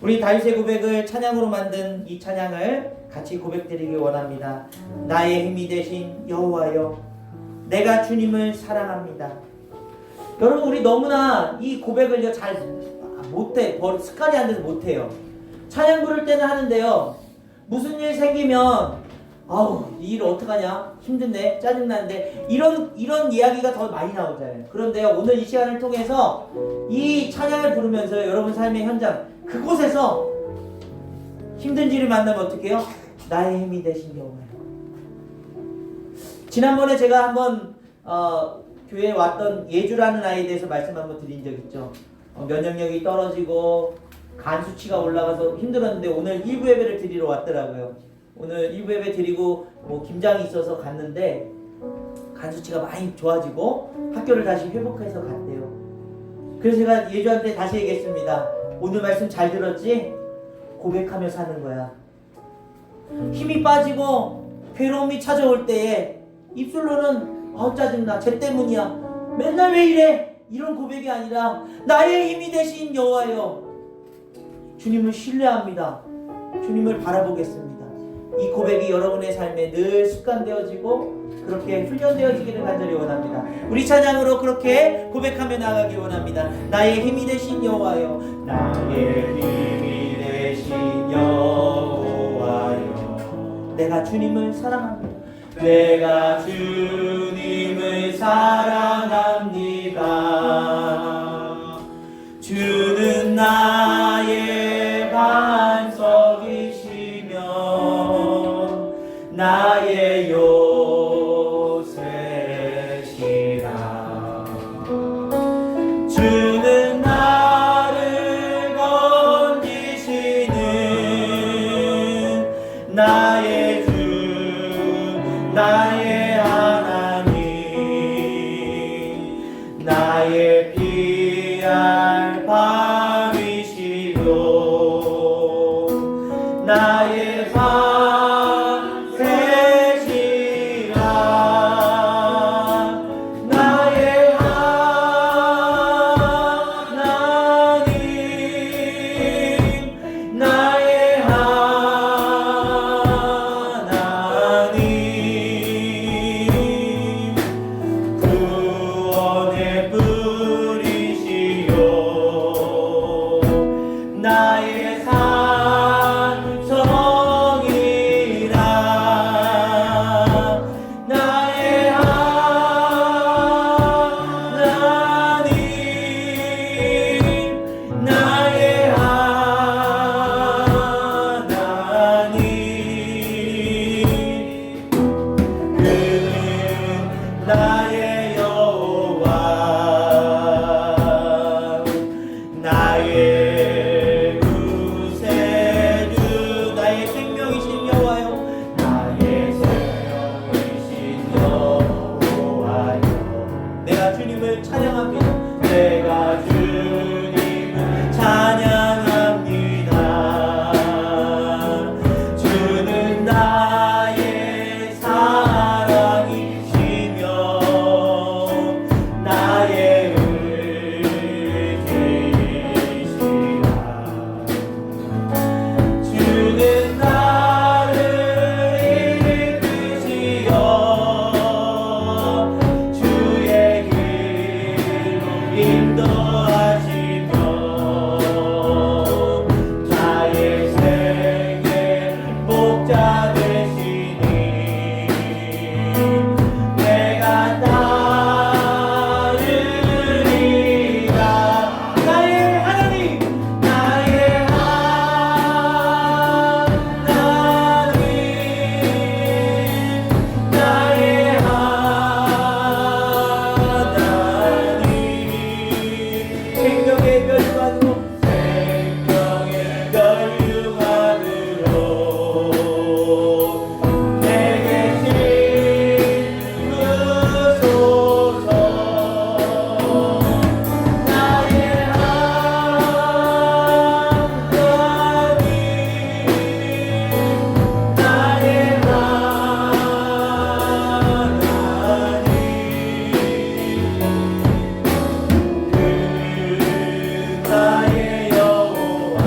우리 다윗의 고백을 찬양으로 만든 이 찬양을 같이 고백드리기 원합니다. 나의 힘이 되신 여호와여, 내가 주님을 사랑합니다. 여러분, 우리 너무나 이 고백을 잘 못해, 습관이 안 돼서 못해요. 찬양 부를 때는 하는데요, 무슨 일 생기면 이 일 어떡하냐, 힘든데, 짜증나는데, 이런 이야기가 더 많이 나오잖아요. 그런데요, 오늘 이 시간을 통해서 이 찬양을 부르면서 여러분 삶의 현장 그곳에서 힘든 일을 만나면 어떻게 해요? 나의 힘이 되신 여호와요. 지난번에 제가 한번 교회에 왔던 예주라는 아이에 대해서 말씀 한번 드린 적 있죠. 면역력이 떨어지고 간 수치가 올라가서 힘들었는데 오늘 1부 예배를 드리러 왔더라고요. 오늘 1부 예배 드리고 김장이 있어서 갔는데 간 수치가 많이 좋아지고 학교를 다시 회복해서 갔대요. 그래서 제가 예주한테 다시 얘기했습니다. 오늘 말씀 잘 들었지? 고백하며 사는 거야. 힘이 빠지고 괴로움이 찾아올 때에 입술로는 짜증나, 쟤 때문이야, 맨날 왜 이래, 이런 고백이 아니라 나의 힘이 되신 여호와여, 주님을 신뢰합니다. 주님을 바라보겠습니다. 이 고백이 여러분의 삶에 늘 습관되어지고 그렇게 훈련되어지기를 간절히 원합니다. 우리 찬양으로 그렇게 고백하며 나가기 원합니다. 나의 힘이 되신 여호와여, 나의 힘이 되신 여호와여, 내가 주님을 사랑합니다. 내가 주님을 사랑합니다. 주는 나의 반석이시며 나의 요새시라. 주는 나를 건지시는 나의 주, 나의 하나님, 나의 피할 밤이시요 나의 밤새시라. 나의 하나님, 나의 하나님, 구원의 뿌리시요 나의 산성이라. 나의 하나님, 나의 하나님, 그는 나의 여호와, 나의 구세주, 나의 생명이신 여호와요, 나의 생명이신 여호와요. 내가 주님을 찬양합니다. 내가 주님을 찬양합니다. 주는 나의 사랑이시며 나의 의지시라. 주는 나를 이끄시어 주의 길로 인도하시며 나의 생의 목자 되시니 내가 따르리라. 나의 하나님, 나의 하나님, 나의 하나님, 생명의 멸관으로, 생명의 멸관으로 내게 심으소서. 나의 하나님, 나의 하나님, 그 나의 여호와,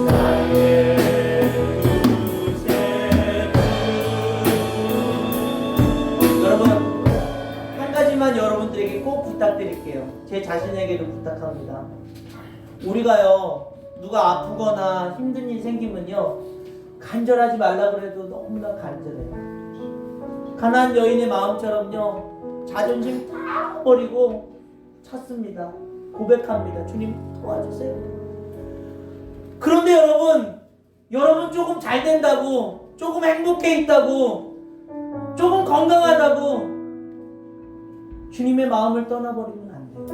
나의 구세주. 여러분, 한 가지만 여러분들에게 꼭 부탁드릴게요. 제 자신에게도 부탁합니다. 우리가요, 누가 아프거나 힘든 일 생기면요, 간절하지 말라 그래도 너무나 간절해요. 가난한 여인의 마음처럼요, 자존심 다 버리고 찾습니다. 고백합니다. 주님 도와주세요. 그런데 여러분 조금 잘 된다고, 조금 행복해 있다고, 조금 건강하다고 주님의 마음을 떠나버리면 안 돼요.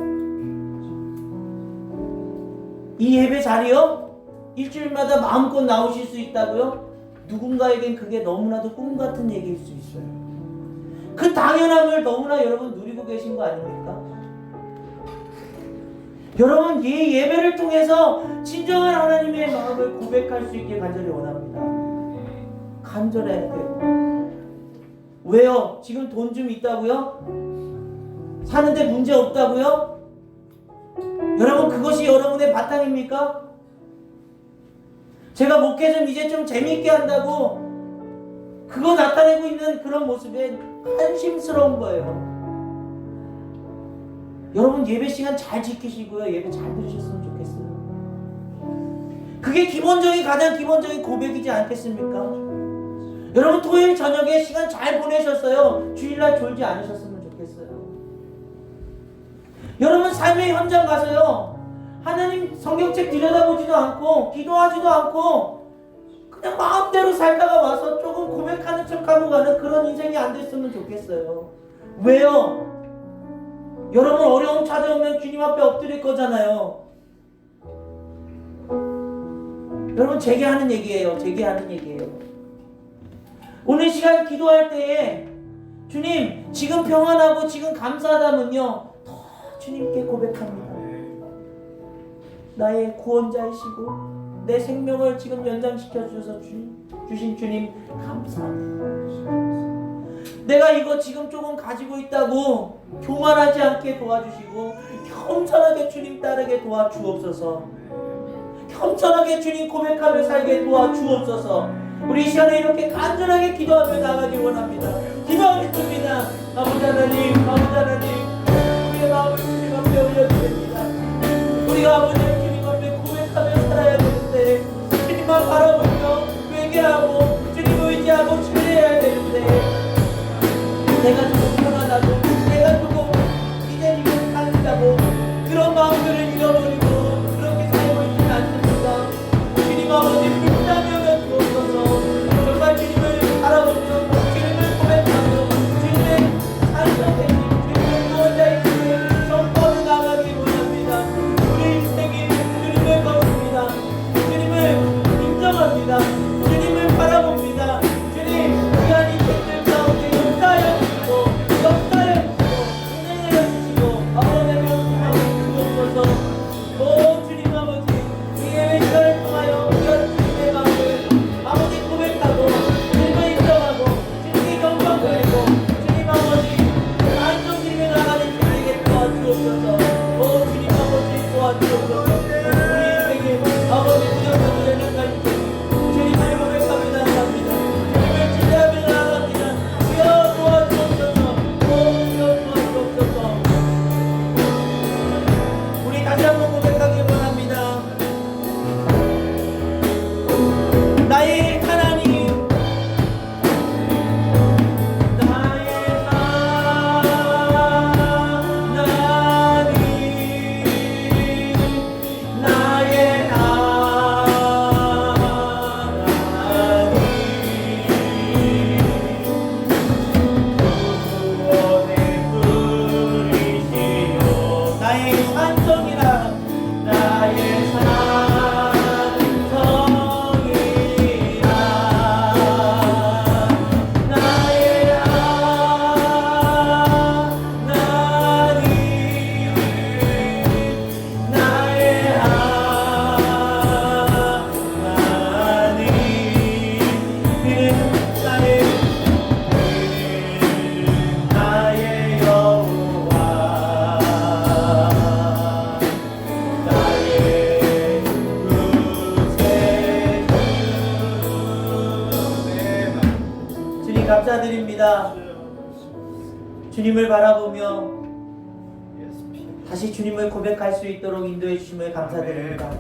이 예배 자리요, 일주일마다 마음껏 나오실 수 있다고요? 누군가에겐 그게 너무나도 꿈 같은 얘기일 수 있어요. 그 당연함을 너무나 여러분 누리고 계신 거 아닙니까? 여러분, 이 예배를 통해서 진정한 하나님의 마음을 고백할 수 있게 간절히 원합니다. 간절해야 돼요. 왜요? 지금 돈 좀 있다고요? 사는데 문제 없다고요? 여러분, 그것이 여러분의 바탕입니까? 제가 목회 좀 이제 좀 재미있게 한다고 그거 나타내고 있는 그런 모습에 한심스러운 거예요. 여러분, 예배 시간 잘 지키시고요. 예배 잘 들으셨으면 좋겠어요. 그게 기본적인, 가장 기본적인 고백이지 않겠습니까? 여러분, 토요일 저녁에 시간 잘 보내셨어요? 주일날 졸지 않으셨으면 좋겠어요. 여러분, 삶의 현장 가서요, 하나님 성경책 들여다보지도 않고 기도하지도 않고 그냥 마음대로 살다가 와서 조금 고백하는 척하고 가는 그런 인생이 안 됐으면 좋겠어요. 왜요? 여러분, 어려움 찾아오면 주님 앞에 엎드릴 거잖아요. 여러분, 제게 하는 얘기예요. 제게 하는 얘기예요. 오늘 시간 기도할 때에 주님, 지금 평안하고 지금 감사하다면요, 더 주님께 고백합니다. 나의 구원자이시고 내 생명을 지금 연장시켜 주셔서 주신 주님 감사합니다. 내가 이거 지금 조금 가지고 있다고 교만하지 않게 도와주시고 겸손하게 주님 따르게 도와주옵소서. 겸손하게 주님 고백하며 살게 도와주옵소서. 우리 이 시간에 이렇게 간절하게 기도하며 나가길 원합니다. 기도하겠습니다. 아버지 하나님, 아버지 하나님, 우리의 마음을 주님 앞에 올려드립니다. 우리가 아버지 주님 앞에 고백하며 살아야 되는데, 주님만 바라보며 회개하고 주님 의지하고 신뢰해야 되는데, 내가 조금 편하다고, 내가 조금 이제 이걸 살자고 그런 마음들을 잃어버리고 그렇게 살고 있지는 않습니까? 주님 아버지, 불쌍하여 주옵소서. 정말 주님을 바라보며 주님을 고백하며 주님의 산성되신 주님의 구원자이심을 선포하며 나가기 원합니다. 우리 인생이 주님을 거듭니다. 주님을 인정합니다. 주님을 바라봅니다. 주님, 귀한 인생들 가운데 역사하여 주시고 역사하여 주시고 은혜하여 주시고 아버지의 명심하고 주옵소서. 오 주님 아버지, 이 예배 시간을 통하여 귀한 주님의 마음을 아버지 고백하고 주님을 인정하고 주님께 영광 돌리고 주님 아버지 안정 드리며 나가는 주님에게 도와주옵소서. 오 주님 아버지 도와주옵소서. 우리 인생에 아버지 부족한 은혜를 가지고 주님을 고백하며 나갑니다. 주님을 기대하며 나갑니다. 주여 도와주옵소서. 오 주여 도와주옵소서. 우리 다시 한번 고백하기 원합니다. 나의 하나님, 나의 하나님, 나의 하나님, 구원의 분이시요 나의 산성이라, 나의 산성이라, 나의 하나님, 나의 하나님, 나의 여호와, 나의 구세주. 주님 감사드립니다. 주님을 바라보며 다시 주님을 고백할 수 있도록 인도해 주심을 감사드립니다.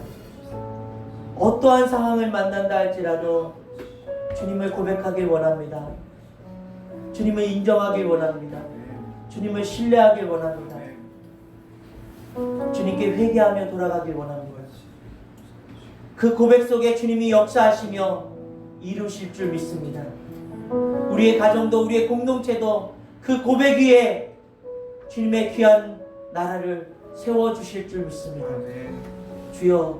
어떠한 상황을 만난다 할지라도 주님을 고백하길 원합니다. 주님을 인정하길 원합니다. 주님을 신뢰하길 원합니다. 주님께 회개하며 돌아가길 원합니다. 그 고백 속에 주님이 역사하시며 이루실 줄 믿습니다. 우리의 가정도 우리의 공동체도 그 고백 위에 주님의 귀한 나라를 세워주실 줄 믿습니다. 주여,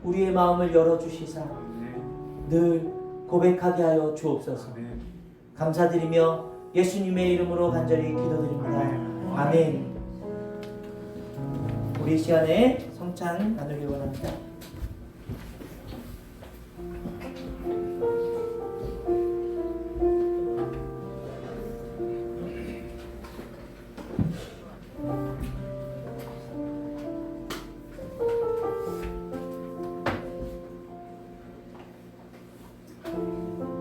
우리의 마음을 열어주시사 늘 고백하게 하여 주옵소서. 감사드리며 예수님의 이름으로 간절히 기도드립니다. 아멘. 우리 시간에 성찬 나누기 원합니다.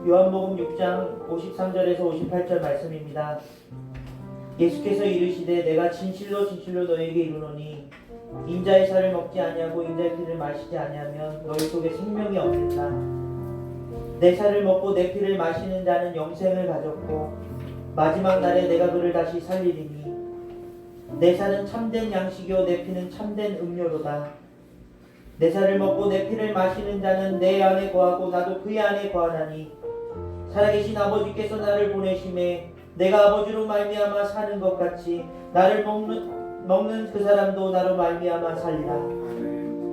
요한복음 6장 53절에서 58절 말씀입니다. 예수께서 이르시되 내가 진실로 진실로 너에게 이르노니 인자의 살을 먹지 아니하고 인자의 피를 마시지 아니하면 너희 속에 생명이 없는다. 내 살을 먹고 내 피를 마시는 자는 영생을 가졌고 마지막 날에 내가 그를 다시 살리리니 내 살은 참된 양식이요 내 피는 참된 음료로다. 내 살을 먹고 내 피를 마시는 자는 내 안에 거하고 나도 그의 안에 거하나니 살아계신 아버지께서 나를 보내심에 내가 아버지로 말미암아 사는 것 같이 나를 먹는 그 사람도 나로 말미암아 살리라.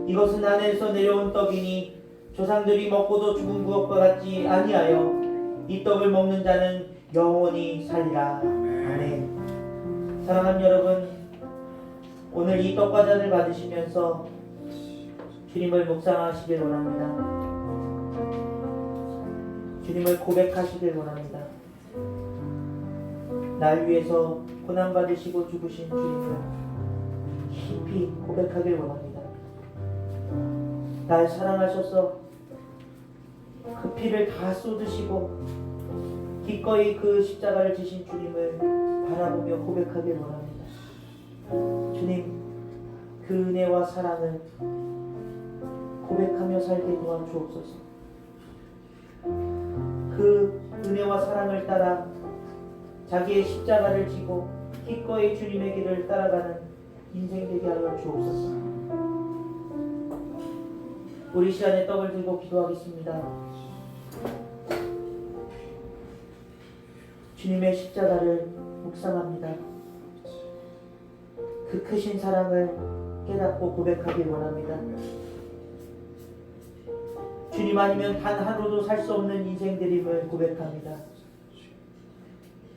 이것은 하늘에서 내려온 떡이니 조상들이 먹고도 죽은 그것과 같지 아니하여 이 떡을 먹는 자는 영원히 살리라. 아멘. 사랑하는 여러분, 오늘 이 떡과 잔을 받으시면서 주님을 묵상하시길 원합니다. 주님을 고백하시길 원합니다. 날 위해서 고난받으시고 죽으신 주님을 깊이 고백하길 원합니다. 날 사랑하셔서 그 피를 다 쏟으시고 기꺼이 그 십자가를 지신 주님을 바라보며 고백하길 원합니다. 주님, 그 은혜와 사랑을 고백하며 살게 도와주옵소서. 그 은혜와 사랑을 따라 자기의 십자가를 지고 기꺼이 주님의 길을 따라가는 인생 되게 하여 주옵소서. 우리 시간에 떡을 들고 기도하겠습니다. 주님의 십자가를 묵상합니다. 그 크신 사랑을 깨닫고 고백하길 원합니다. 주님 아니면 단 하루도 살 수 없는 인생들임을 고백합니다.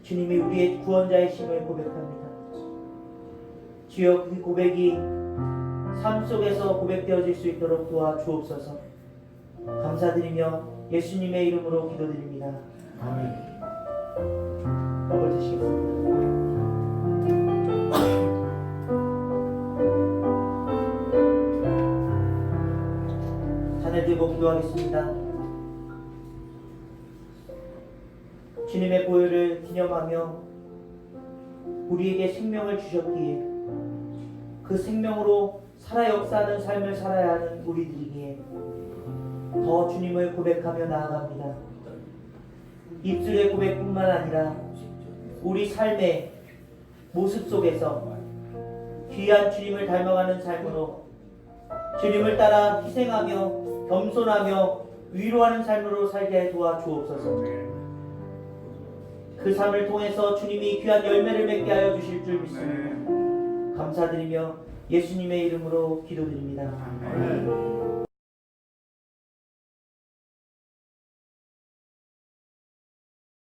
주님이 우리의 구원자이심을 고백합니다. 주여, 그 고백이 삶 속에서 고백되어질 수 있도록 도와주옵소서. 감사드리며 예수님의 이름으로 기도드립니다. 아멘. 떡을 드시겠습니다. 잔을 들고 기도하겠습니다. 주님의 보혈을 기념하며 우리에게 생명을 주셨기에 그 생명으로 살아 역사하는 삶을 살아야 하는 우리들이기에 더 주님을 고백하며 나아갑니다. 입술의 고백뿐만 아니라 우리 삶의 모습 속에서 귀한 주님을 닮아가는 삶으로 주님을 따라 희생하며 겸손하며 위로하는 삶으로 살게 도와주옵소서. 그 삶을 통해서 주님이 귀한 열매를 맺게 하여 주실 줄 믿습니다. 감사드리며 예수님의 이름으로 기도드립니다. 아멘.